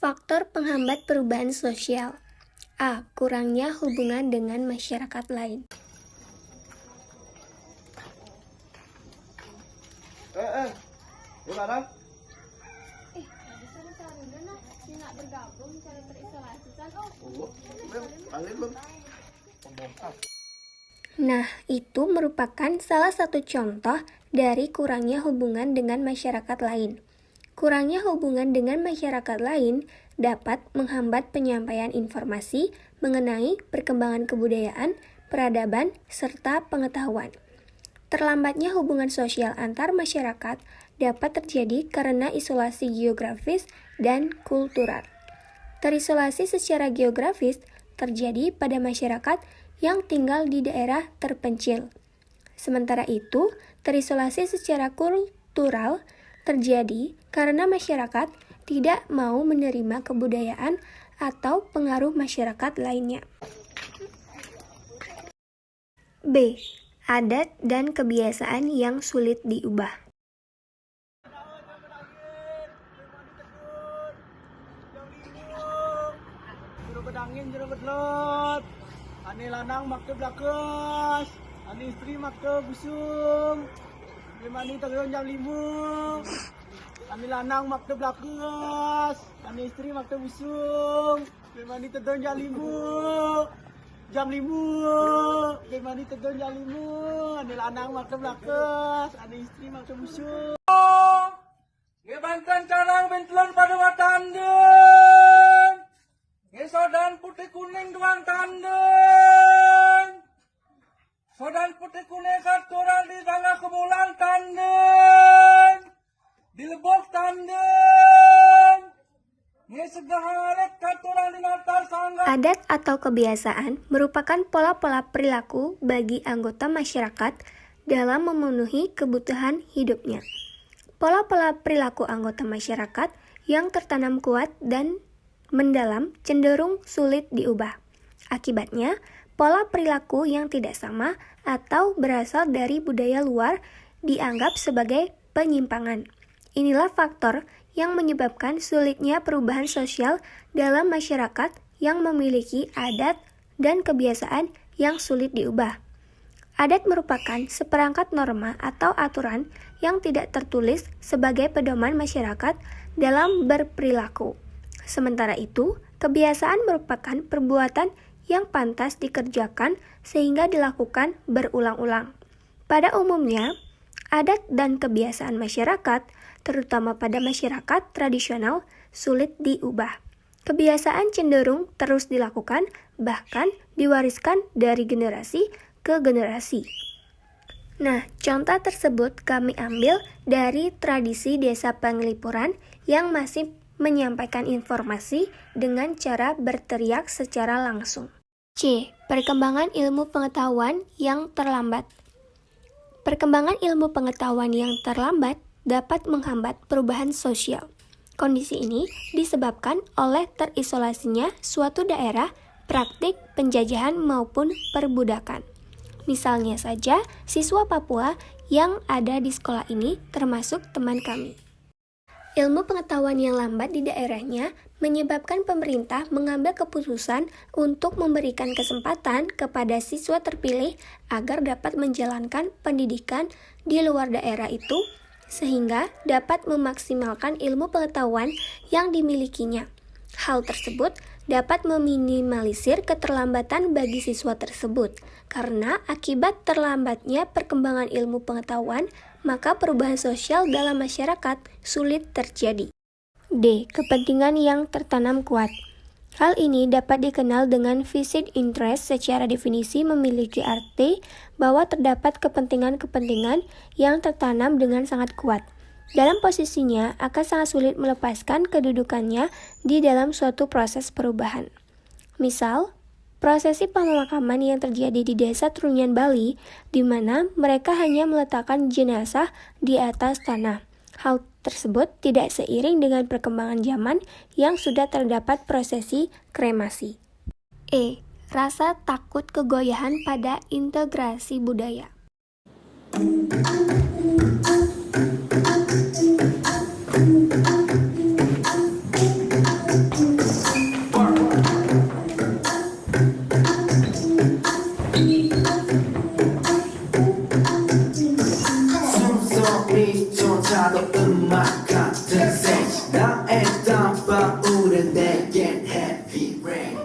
Faktor penghambat perubahan sosial. A. Kurangnya hubungan dengan masyarakat lain. Gimana? Bergabung cara terisolasi kan? Belum. Nah, itu merupakan salah satu contoh dari kurangnya hubungan dengan masyarakat lain. Kurangnya hubungan dengan masyarakat lain dapat menghambat penyampaian informasi mengenai perkembangan kebudayaan, peradaban, serta pengetahuan. Terlambatnya hubungan sosial antar masyarakat dapat terjadi karena isolasi geografis dan kultural. Terisolasi secara geografis terjadi pada masyarakat yang tinggal di daerah terpencil. Sementara itu, terisolasi secara kultural terjadi karena masyarakat tidak mau menerima kebudayaan atau pengaruh masyarakat lainnya. B. Adat dan kebiasaan yang sulit diubah. Jero bedangin, jero bedlot. Ane lanang make blakas, ane istri make busung. Dimani tegeun jam 5. Ane lanang make blakas, ane istri make busung. Dimani tegeun jam 5. Jam 5. Dimani tegeun jam 5. Ane lanang make blakas, ane istri make busung. Ngebantan carang bentelon pada watandeng. Sodan putih kuning duang tandeng. Sodan putih kuning katuran di tengah kebulan tandeng. Di lebok tandeng. Ngesegaharet katuran di natar sangga. Adat atau kebiasaan merupakan pola-pola perilaku bagi anggota masyarakat dalam memenuhi kebutuhan hidupnya. Pola-pola perilaku anggota masyarakat yang tertanam kuat dan mendalam cenderung sulit diubah. Akibatnya, pola perilaku yang tidak sama atau berasal dari budaya luar dianggap sebagai penyimpangan. Inilah faktor yang menyebabkan sulitnya perubahan sosial dalam masyarakat yang memiliki adat dan kebiasaan yang sulit diubah. Adat merupakan seperangkat norma atau aturan yang tidak tertulis sebagai pedoman masyarakat dalam berperilaku. Sementara itu, kebiasaan merupakan perbuatan yang pantas dikerjakan sehingga dilakukan berulang-ulang. Pada umumnya, adat dan kebiasaan masyarakat, terutama pada masyarakat tradisional, sulit diubah. Kebiasaan cenderung terus dilakukan, bahkan diwariskan dari generasi ke generasi. Nah, contoh tersebut kami ambil dari tradisi desa Penglipuran yang masih menyampaikan informasi dengan cara berteriak secara langsung. C. Perkembangan ilmu pengetahuan yang terlambat. Perkembangan ilmu pengetahuan yang terlambat dapat menghambat perubahan sosial. Kondisi ini disebabkan oleh terisolasinya suatu daerah, praktik penjajahan maupun perbudakan. Misalnya saja, siswa Papua yang ada di sekolah ini termasuk teman kami. Ilmu pengetahuan yang lambat di daerahnya menyebabkan pemerintah mengambil keputusan untuk memberikan kesempatan kepada siswa terpilih agar dapat menjalankan pendidikan di luar daerah itu, sehingga dapat memaksimalkan ilmu pengetahuan yang dimilikinya. Hal tersebut dapat meminimalisir keterlambatan bagi siswa tersebut, karena akibat terlambatnya perkembangan ilmu pengetahuan, maka perubahan sosial dalam masyarakat sulit terjadi. D. Kepentingan yang tertanam kuat. Hal ini dapat dikenal dengan vested interest. Secara definisi memiliki arti bahwa terdapat kepentingan-kepentingan yang tertanam dengan sangat kuat. Dalam posisinya akan sangat sulit melepaskan kedudukannya di dalam suatu proses perubahan. Misal, prosesi pemakaman yang terjadi di desa Trunyan, Bali, di mana mereka hanya meletakkan jenazah di atas tanah. Hal tersebut tidak seiring dengan perkembangan zaman yang sudah terdapat prosesi kremasi. E. Rasa takut kegoyahan pada integrasi budaya. 소리조차도 음악 같은 색 나의 땀방울은 내겐 heavy rain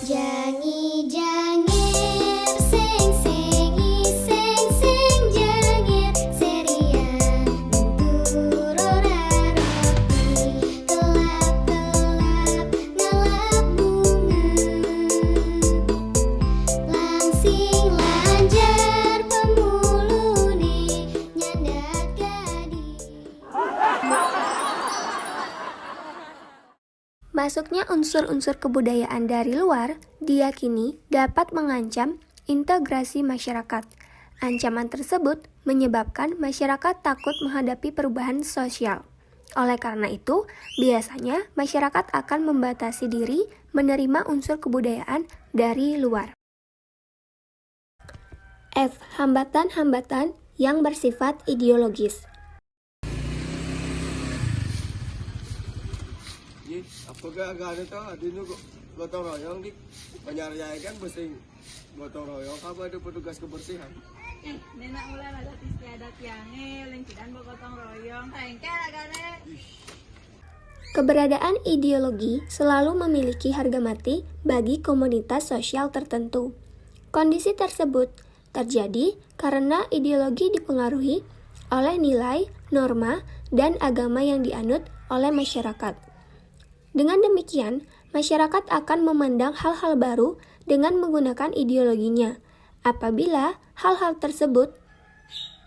Jangi jangir seng sengi seng seng jangir serian turora roti kelap kelap ngalap bunga langsing lanjar pemulune nyandak gadi. Masuknya unsur-unsur kebudayaan dari luar diyakini dapat mengancam integrasi masyarakat. Ancaman tersebut menyebabkan masyarakat takut menghadapi perubahan sosial. Oleh karena itu, biasanya masyarakat akan membatasi diri menerima unsur kebudayaan dari luar. F. Hambatan-hambatan yang bersifat ideologis. Apa ke agak ada tu? Ada ni gotong royong di penyarian kan bersih gotong royong. Apa ada petugas kebersihan? Nenek mulai ada istiadat yang lingkiran bergotong royong. Tengkel agaknya. Keberadaan ideologi selalu memiliki harga mati bagi komunitas sosial tertentu. Kondisi tersebut terjadi karena ideologi dipengaruhi oleh nilai, norma, dan agama yang dianut oleh masyarakat. Dengan demikian, masyarakat akan memandang hal-hal baru dengan menggunakan ideologinya. Apabila hal-hal tersebut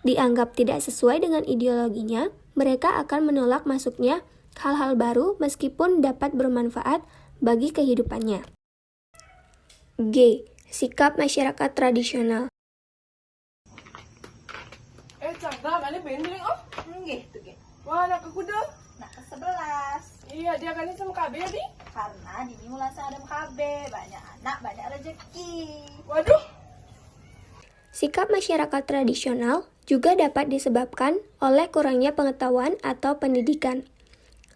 dianggap tidak sesuai dengan ideologinya, mereka akan menolak masuknya hal-hal baru meskipun dapat bermanfaat bagi kehidupannya. G. Sikap masyarakat tradisional. Cakap, mana bening oh? Gitu ke. Wah, nak ke kuda? Nak ke 11. Iya, dia kan sama KB di. Karena di mulai ada KB, banyak anak, banyak rezeki. Waduh. Sikap masyarakat tradisional juga dapat disebabkan oleh kurangnya pengetahuan atau pendidikan.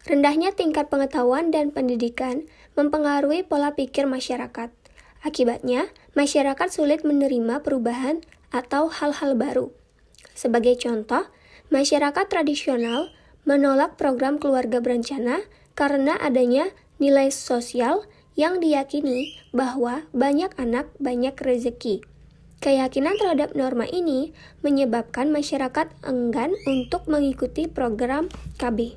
Rendahnya tingkat pengetahuan dan pendidikan mempengaruhi pola pikir masyarakat. Akibatnya, masyarakat sulit menerima perubahan atau hal-hal baru. Sebagai contoh, masyarakat tradisional menolak program keluarga berencana karena adanya nilai sosial yang diyakini bahwa banyak anak banyak rezeki. Keyakinan terhadap norma ini menyebabkan masyarakat enggan untuk mengikuti program KB.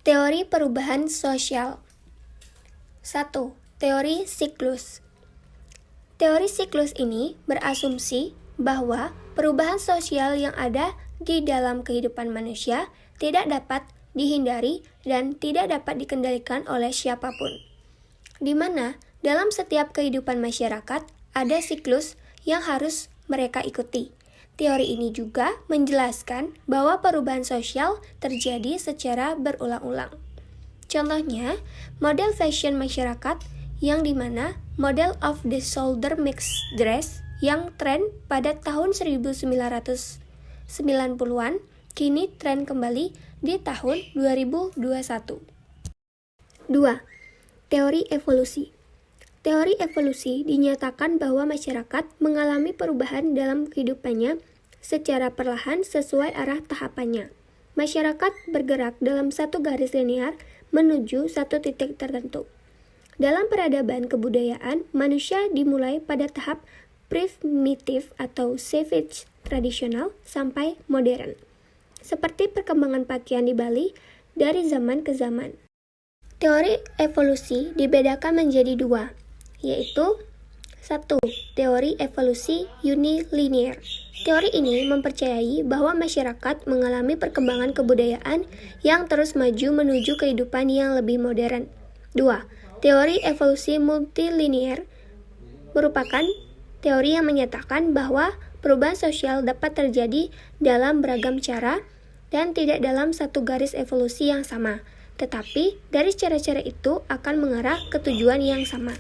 Teori perubahan sosial. 1. Teori siklus. Teori siklus ini berasumsi bahwa perubahan sosial yang ada di dalam kehidupan manusia tidak dapat dihindari dan tidak dapat dikendalikan oleh siapapun. Di mana dalam setiap kehidupan masyarakat ada siklus yang harus mereka ikuti. Teori ini juga menjelaskan bahwa perubahan sosial terjadi secara berulang-ulang. Contohnya, model fashion masyarakat yang dimana model of the shoulder mixed dress yang tren pada tahun 1990-an kini tren kembali di tahun 2021. 2. Teori evolusi. Teori evolusi dinyatakan bahwa masyarakat mengalami perubahan dalam kehidupannya secara perlahan sesuai arah tahapannya. Masyarakat bergerak dalam satu garis linear menuju satu titik tertentu. Dalam peradaban kebudayaan, manusia dimulai pada tahap primitif atau savage tradisional sampai modern. Seperti perkembangan pakaian di Bali dari zaman ke zaman. Teori evolusi dibedakan menjadi dua, yaitu 1. Teori evolusi unilinear. Teori ini mempercayai bahwa masyarakat mengalami perkembangan kebudayaan yang terus maju menuju kehidupan yang lebih modern. 2. Teori evolusi multilinear merupakan teori yang menyatakan bahwa perubahan sosial dapat terjadi dalam beragam cara dan tidak dalam satu garis evolusi yang sama, tetapi dari cara-cara itu akan mengarah ke tujuan yang sama.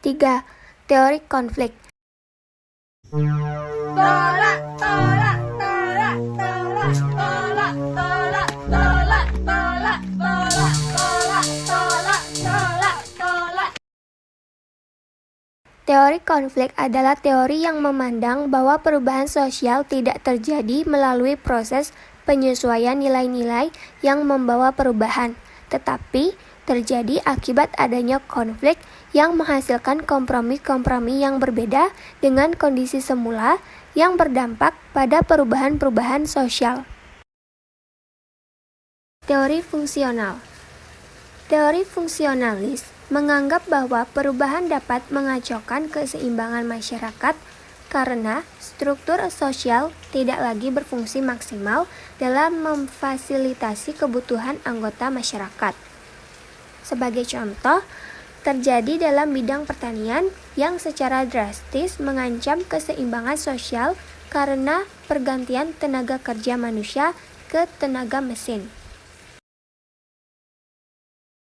3. teori konflik. Teori konflik adalah teori yang memandang bahwa perubahan sosial tidak terjadi melalui proses penyesuaian nilai-nilai yang membawa perubahan, tetapi terjadi akibat adanya konflik yang menghasilkan kompromi-kompromi yang berbeda dengan kondisi semula yang berdampak pada perubahan-perubahan sosial. Teori fungsional. Teori fungsionalis menganggap bahwa perubahan dapat mengacaukan keseimbangan masyarakat karena struktur sosial tidak lagi berfungsi maksimal dalam memfasilitasi kebutuhan anggota masyarakat. Sebagai contoh, terjadi dalam bidang pertanian yang secara drastis mengancam keseimbangan sosial karena pergantian tenaga kerja manusia ke tenaga mesin.